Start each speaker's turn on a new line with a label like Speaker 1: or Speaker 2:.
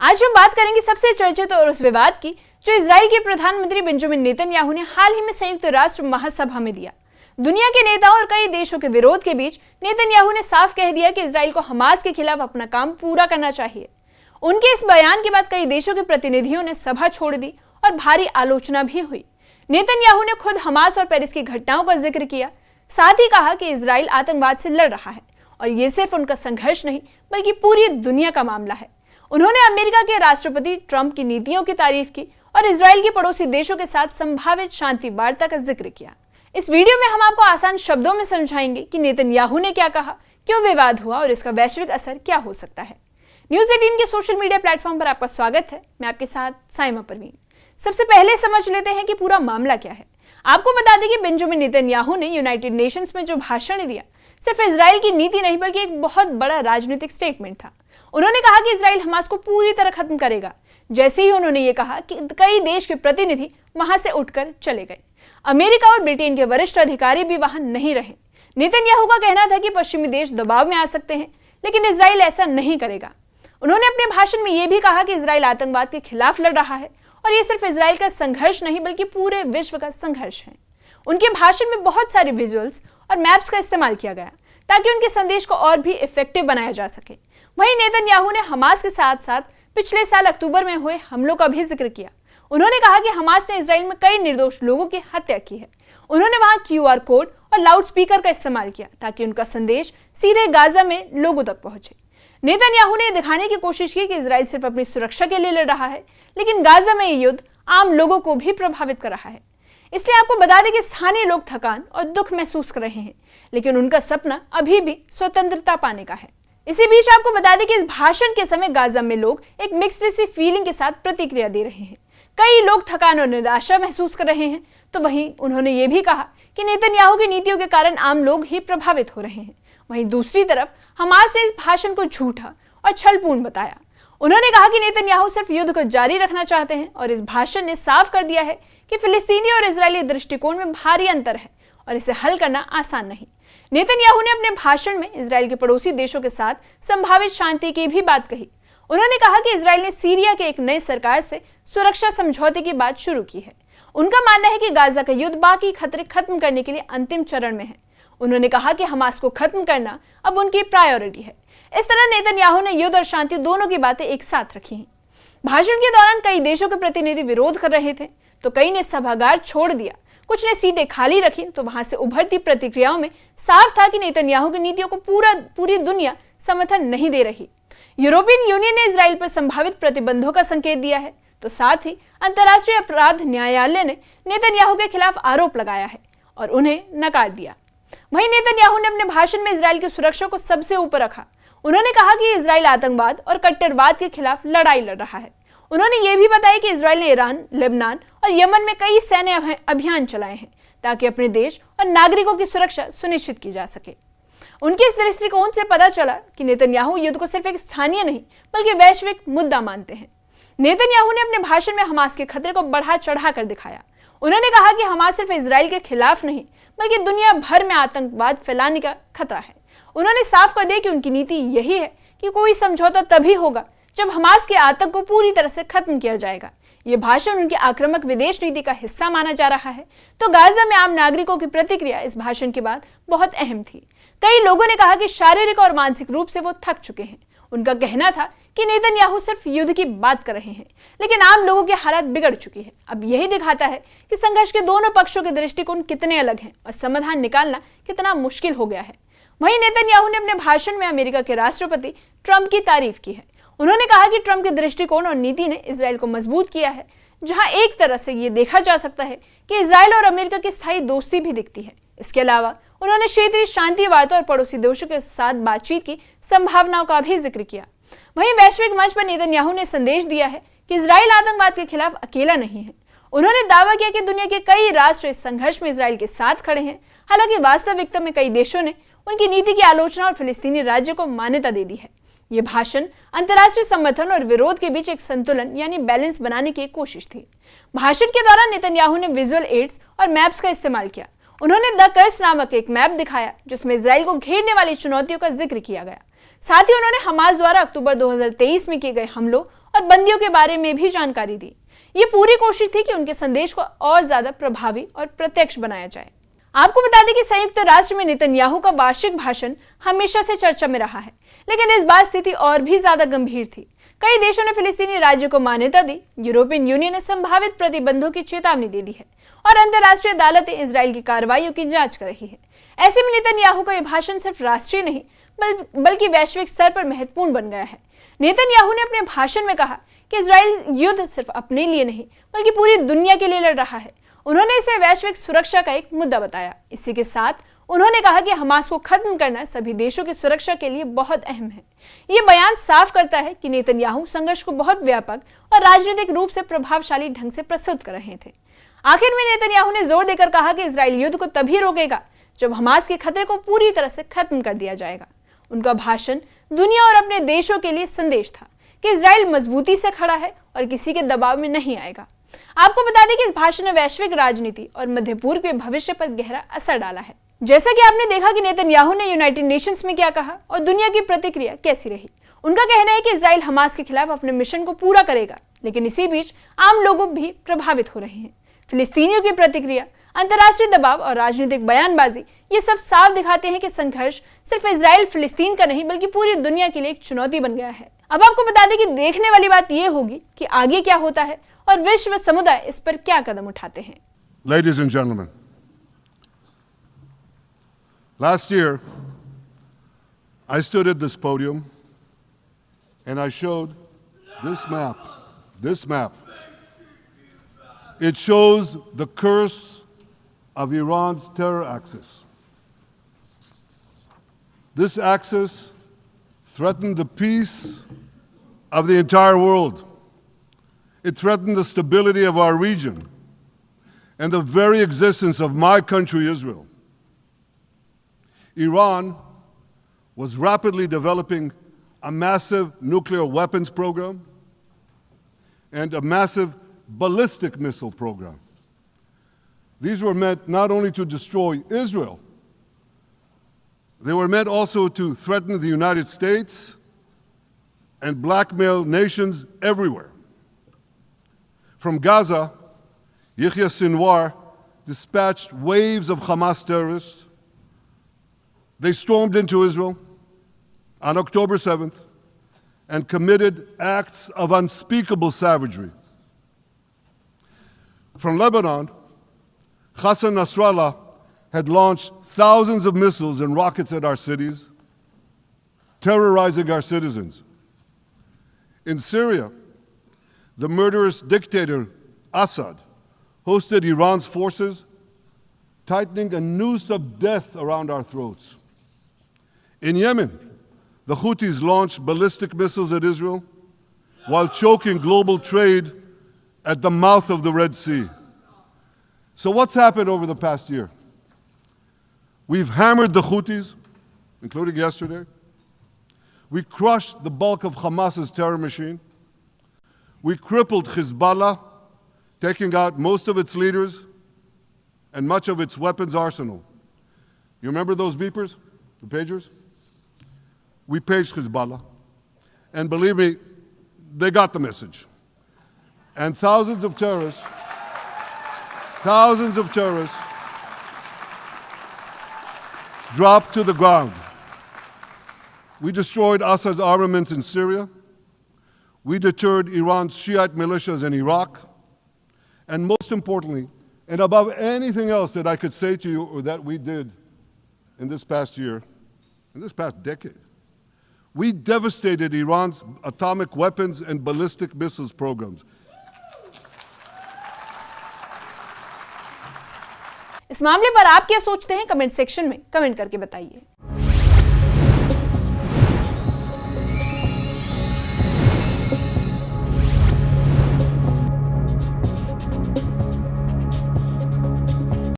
Speaker 1: आज हम बात करेंगे सबसे चर्चित और उस विवाद की जो इजराइल के प्रधानमंत्री बेंजामिन नेतन्याहू ने हाल ही में संयुक्त राष्ट्र महासभा में दिया। दुनिया के नेताओं और कई देशों के विरोध के बीच नेतन्याहू ने साफ कह दिया कि इजराइल को हमास के खिलाफ अपना काम पूरा करना चाहिए। उनके इस बयान के बाद कई देशों के प्रतिनिधियों ने सभा छोड़ दी और भारी आलोचना भी हुई। नेतन्याहू ने खुद हमास और पेरिस की घटनाओं का जिक्र किया, साथ ही कहा कि इजराइल आतंकवाद से लड़ रहा है और ये सिर्फ उनका संघर्ष नहीं बल्कि पूरी दुनिया का मामला है। उन्होंने अमेरिका के राष्ट्रपति ट्रंप की नीतियों की तारीफ की और इजराइल के पड़ोसी देशों के साथ संभावित शांति वार्ता का जिक्र किया। इस वीडियो में हम आपको आसान शब्दों में समझाएंगे कि नेतन्याहू ने क्या कहा, क्यों विवाद हुआ और इसका वैश्विक असर क्या हो सकता है। न्यूज़ 18 के सोशल मीडिया प्लेटफॉर्म पर आपका स्वागत है। मैं आपके साथ साइमा परवीन। सबसे पहले समझ लेते हैं कि पूरा मामला क्या है। आपको बता दें कि बेंजामिन नेतन्याहू ने यूनाइटेड नेशंस में जो भाषण दिया सिर्फ इजराइल की नीति नहीं बल्कि एक बहुत बड़ा राजनीतिक स्टेटमेंट था। उन्होंने कहा कि इजराइल हमास को पूरी तरह खत्म करेगा। जैसे ही उन्होंने ये कहा कि कई देश के प्रतिनिधि वहां से उठकर चले गए। अमेरिका और ब्रिटेन के वरिष्ठ अधिकारी भी वहां नहीं रहे। नेतन्याहू का कहना था कि पश्चिमी देश दबाव में आ सकते हैं, लेकिन इजराइल ऐसा नहीं करेगा। उन्होंने अपने भाषण में यह भी कहा कि इजराइल आतंकवाद के खिलाफ लड़ रहा है और ये सिर्फ इजराइल का संघर्ष नहीं बल्कि पूरे विश्व का संघर्ष है। उनके भाषण में बहुत सारे विजुअल्स और मैप्स का इस्तेमाल किया गया ताकि उनके संदेश को और भी इफेक्टिव बनाया जा सके। वहीं नेतन्याहू ने हमास के साथ साथ पिछले साल अक्टूबर में हुए हमलों का भी जिक्र किया। उन्होंने कहा कि हमास ने इजराइल में कई निर्दोष लोगों की हत्या की है। उन्होंने वहां QR कोड और लाउड स्पीकर का इस्तेमाल किया ताकि उनका संदेश सीधे गाजा में लोगों तक पहुंचे। नेतन्याहू ने दिखाने की कोशिश की कि इजराइल सिर्फ अपनी सुरक्षा के लिए लड़ रहा है, लेकिन गाजा में ये युद्ध आम लोगों को भी प्रभावित कर रहा है। इसलिए आपको बता दें कि स्थानीय लोग थकान और दुख महसूस कर रहे हैं, लेकिन उनका सपना अभी भी स्वतंत्रता पाने का है। इसी बीच आपको बता दें कि इस भाषण के समय गाजा में लोग एक मिक्स्ड सी फीलिंग के साथ प्रतिक्रिया दे रहे हैं। कई लोग थकान और निराशा महसूस कर रहे हैं, तो वहीं उन्होंने ये भी कहा कि नेतन्याहू की नीतियों के कारण आम लोग ही प्रभावित हो रहे हैं। वहीं दूसरी तरफ हमास ने इस भाषण को झूठा और छलपूर्ण बताया। उन्होंने कहा कि नेतन्याहू सिर्फ युद्ध को जारी रखना चाहते हैं और इस भाषण ने साफ कर दिया है कि फिलिस्तीनी और इजरायली दृष्टिकोण में भारी अंतर है और इसे हल करना आसान नहीं। नेतन्याहू ने अपने भाषण में इजराइल के पड़ोसी देशों के साथ संभावित शांति की भी बात कही। उन्होंने कहा कि इजराइल ने सीरिया के एक नई सरकार से सुरक्षा समझौते की बात शुरू की है। उनका मानना है कि गाजा का युद्ध बाकी खतरे खत्म करने के लिए अंतिम चरण में है। उन्होंने कहा कि हमास को खत्म करना अब उनकी प्रायोरिटी है। इस तरह नेतन्याहू ने युद्ध और शांति दोनों की बातें एक साथ रखी हैं। भाषण के दौरान कई देशों के प्रतिनिधि विरोध कर रहे थे, तो कई ने सभागार छोड़ दिया, कुछ ने सीटें खाली रखी। तो वहां से उभरती प्रतिक्रियाओं में साफ था कि नेतन्याहू की नीतियों को पूरी दुनिया समर्थन नहीं दे रही। यूरोपियन यूनियन ने इजराइल पर संभावित प्रतिबंधों का संकेत दिया है, तो साथ ही अंतर्राष्ट्रीय अपराध न्यायालय ने नेतन्याहू के खिलाफ आरोप लगाया है और उन्हें नकार दिया। वहीं नेतन्याहू ने अपने भाषण में इजराइल की सुरक्षा को सबसे ऊपर रखा। उन्होंने कहा कि इजराइल आतंकवाद और कट्टरवाद के खिलाफ लड़ाई लड़ रहा है। उन्होंने ये भी बताया कि इजराइल ने ईरान, लेबनान और यमन में कई सैन्य अभियान चलाए हैं ताकि अपने देश और नागरिकों की सुरक्षा सुनिश्चित की जा सके। उनके इस दृष्टिकोण से पता चला कि नेतन्याहू युद्ध को सिर्फ एक स्थानीय नहीं बल्कि वैश्विक मुद्दा मानते हैं। नेतन्याहू ने अपने भाषण में हमास के खतरे को बढ़ा चढ़ा कर दिखाया। उन्होंने कहा कि हमास सिर्फ इजराइल के खिलाफ नहीं बल्कि दुनिया भर में आतंकवाद फैलाने का खतरा है। उन्होंने साफ कर दिया कि उनकी नीति यही है कि कोई समझौता तभी होगा जब हमास के आतंक को पूरी तरह से खत्म किया जाएगा। ये भाषण उनकी आक्रामक विदेश नीति का हिस्सा माना जा रहा है। तो गाजा में आम नागरिकों की प्रतिक्रिया इस भाषण के बाद बहुत अहम थी। कई लोगों ने कहा कि शारीरिक और मानसिक रूप से वो थक चुके हैं। उनका कहना था कि नेतन्याहू सिर्फ युद्ध की बात कर रहे हैं, लेकिन आम लोगों की हालत बिगड़ चुकी है। अब यही दिखाता है कि संघर्ष के दोनों पक्षों के दृष्टिकोण कितने अलग हैं और समाधान निकालना कितना मुश्किल हो गया है। वहीं नेतन्याहू ने अपने भाषण में अमेरिका के राष्ट्रपति ट्रंप की तारीफ की है। उन्होंने कहा कि ट्रंप के दृष्टिकोण और नीति ने इजराइल को मजबूत किया है, जहां एक तरह से ये देखा जा सकता है कि इजराइल और अमेरिका की स्थायी दोस्ती भी दिखती है। इसके अलावा उन्होंने क्षेत्रीय शांति वार्ता और पड़ोसी देशों के साथ बातचीत की संभावनाओं का भी जिक्र किया। वहीं वैश्विक मंच पर नेतन्याहू ने संदेश दिया है कि इजराइल आतंकवाद के खिलाफ अकेला नहीं है। उन्होंने दावा किया कि दुनिया के कई राष्ट्र इस संघर्ष में इजराइल के साथ खड़े हैं। हालांकि वास्तविकता में कई देशों ने उनकी नीति की आलोचना और फिलिस्तीनी राज्य को मान्यता दे दी है। ये भाषण अंतर्राष्ट्रीय समर्थन और विरोध के बीच एक संतुलन यानी बैलेंस बनाने की कोशिश थी। भाषण के दौरान नेतन्याहू ने विजुअल एड्स और मैप्स का इस्तेमाल किया। उन्होंने द कर्स नामक एक मैप दिखाया जिसमें इजराइल को घेरने वाली चुनौतियों का जिक्र किया गया। साथ ही उन्होंने हमास द्वारा अक्टूबर 2023 में किए गए हमलों और बंदियों के बारे में भी जानकारी दी। ये पूरी कोशिश थी कि उनके संदेश को और ज्यादा प्रभावी और प्रत्यक्ष बनाया जाए। आपको बता दें कि संयुक्त राष्ट्र में नेतन्याहू का वार्षिक भाषण हमेशा से चर्चा में रहा है, लेकिन इस बार स्थिति और भी ज्यादा गंभीर थी। कई देशों ने फिलिस्तीनी राज्य को मान्यता दी, यूरोपियन यूनियन ने संभावित प्रतिबंधों की चेतावनी दे दी है और अंतर्राष्ट्रीय अदालतें इजराइल की कार्रवाइयों की जांच कर रही है। ऐसे में नेतन्याहू का यह भाषण सिर्फ राष्ट्रीय नहीं बल्कि वैश्विक स्तर पर महत्वपूर्ण बन गया है। नेतन्याहू ने अपने भाषण में कहा कि इजराइल युद्ध सिर्फ अपने लिए नहीं बल्कि पूरी दुनिया के लिए लड़ रहा है। उन्होंने इसे वैश्विक सुरक्षा का एक मुद्दा बताया। इसी के साथ उन्होंने कहा कि हमास को खत्म करना सभी देशों की सुरक्षा के लिए बहुत अहम है। ये बयान साफ करता है कि नेतन्याहू संघर्ष को बहुत व्यापक और राजनीतिक रूप से प्रभावशाली ढंग से प्रस्तुत कर रहे थे। आखिर में नेतन्याहू ने जोर देकर कहा कि इजराइल युद्ध को तभी रोकेगा जब हमास के खतरे को पूरी तरह से खत्म कर दिया जाएगा। उनका भाषण दुनिया और अपने देशों के लिए संदेश था कि इजराइल मजबूती से खड़ा है और किसी के दबाव में नहीं आएगा। आपको बता दें कि इस भाषण ने वैश्विक राजनीति और मध्य पूर्व के भविष्य पर गहरा असर डाला है। जैसा कि आपने देखा कि नेतन्याहू ने यूनाइटेड नेशंस में क्या कहा और दुनिया की प्रतिक्रिया कैसी रही। उनका कहना है कि इजराइल हमास के खिलाफ अपने मिशन को पूरा करेगा, लेकिन इसी बीच आम लोग भी प्रभावित हो रहे हैं। फिलिस्तीनियों की प्रतिक्रिया, अंतर्राष्ट्रीय दबाव और राजनीतिक बयानबाजी ये सब साफ दिखाते हैं कि संघर्ष सिर्फ इजराइल फिलिस्तीन का नहीं बल्कि पूरी दुनिया के लिए एक चुनौती बन गया है। अब आपको बता दें कि देखने वाली बात यह होगी कि आगे क्या होता है और विश्व समुदाय इस पर क्या कदम उठाते हैं।
Speaker 2: Ladies and gentlemen, last year I stood at this podium and I showed this map. This map. It shows the curse of Iran's terror axis. This axis threatened the peace of the entire world. It threatened the stability of our region and the very existence of my country, Israel. Iran was rapidly developing a massive nuclear weapons program and a massive ballistic missile program. These were meant not only to destroy Israel, they were meant also to threaten the United States and blackmail nations everywhere. From Gaza, Yahya Sinwar dispatched waves of Hamas terrorists. They stormed into Israel on October 7th and committed acts of unspeakable savagery. From Lebanon, Hassan Nasrallah had launched thousands of missiles and rockets at our cities, terrorizing our citizens. In Syria, the murderous dictator Assad hosted Iran's forces, tightening a noose of death around our throats. In Yemen, the Houthis launched ballistic missiles at Israel while choking global trade at the mouth of the Red Sea. So what's happened over the past year? We've hammered the Houthis, including yesterday. We crushed the bulk of Hamas's terror machine. We crippled Hezbollah, taking out most of its leaders and much of its weapons arsenal. You remember those beepers, the pagers? We paged Hezbollah, and believe me, they got the message. And thousands of terrorists dropped to the ground. We destroyed Assad's armaments in Syria. We deterred Iran's Shiite militias in Iraq. And most importantly, and above anything else that I could say to you or that we did in this past year, in this past decade, we devastated Iran's atomic weapons and ballistic missiles programs.
Speaker 1: इस मामले पर आप क्या सोचते हैं? Comment section में comment करके बताइए।